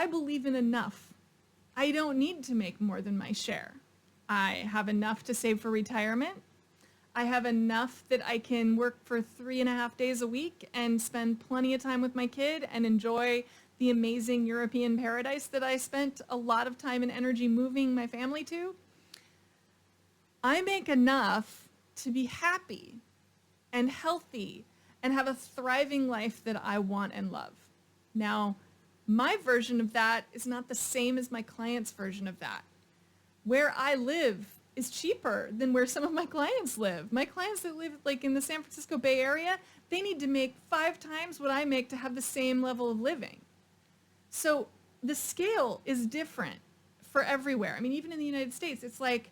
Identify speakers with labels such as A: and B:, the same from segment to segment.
A: I believe in enough. I don't need to make more than my share. I have enough to save for retirement. I have enough that I can work for 3.5 days a week and spend plenty of time with my kid and enjoy the amazing European paradise that I spent a lot of time and energy moving my family to. I make enough to be happy and healthy and have a thriving life that I want and love. Now, my version of that is not the same as my client's version of that. Where I live is cheaper than where some of my clients live. My clients that live like in the San Francisco Bay Area, they need to make 5 times what I make to have the same level of living. So the scale is different for everywhere. I mean, even in the United States, it's like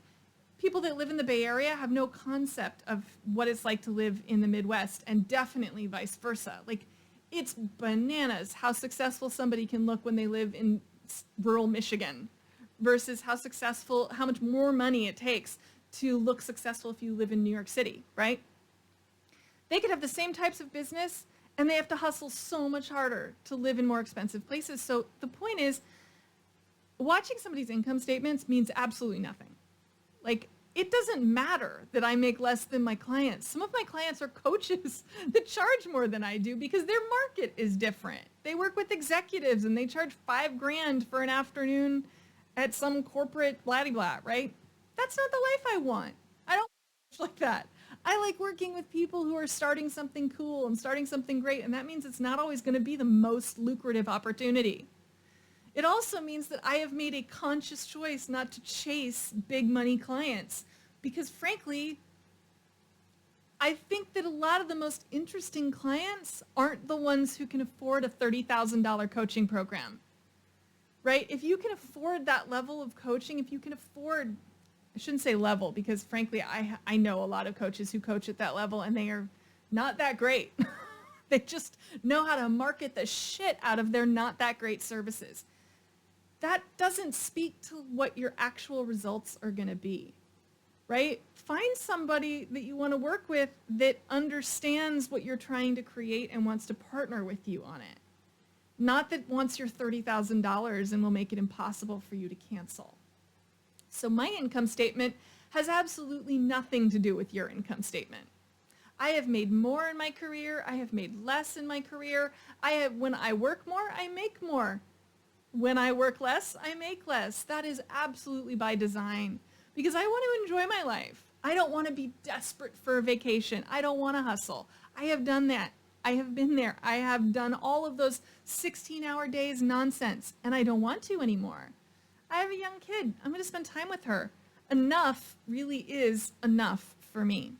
A: people that live in the Bay Area have no concept of what it's like to live in the Midwest, and definitely vice versa. Like, it's bananas how successful somebody can look when they live in rural Michigan versus how much more money it takes to look successful if you live in New York City, right? They could have the same types of business and they have to hustle so much harder to live in more expensive places. So the point is, watching somebody's income statements means absolutely nothing. Like, it doesn't matter that I make less than my clients. Some of my clients are coaches that charge more than I do because their market is different. They work with executives and they charge $5,000 for an afternoon at some corporate blah-de-blah, right? That's not the life I want. I don't like that. I like working with people who are starting something cool and starting something great, and that means it's not always going to be the most lucrative opportunity. It also means that I have made a conscious choice not to chase big money clients because, frankly, I think that a lot of the most interesting clients aren't the ones who can afford a $30,000 coaching program, right? If you can afford that level of coaching, if you can afford, I shouldn't say level because, frankly, I know a lot of coaches who coach at that level and they are not that great. They just know how to market the shit out of their not that great services. That doesn't speak to what your actual results are going to be, right? Find somebody that you want to work with that understands what you're trying to create and wants to partner with you on it. Not that wants your $30,000 and will make it impossible for you to cancel. So my income statement has absolutely nothing to do with your income statement. I have made more in my career. I have made less in my career. When I work more, I make more. When I work less, I make less. That is absolutely by design because I want to enjoy my life. I don't want to be desperate for a vacation. I don't want to hustle. I have done that. I have been there. I have done all of those 16-hour days nonsense, and I don't want to anymore. I have a young kid. I'm going to spend time with her. Enough really is enough for me.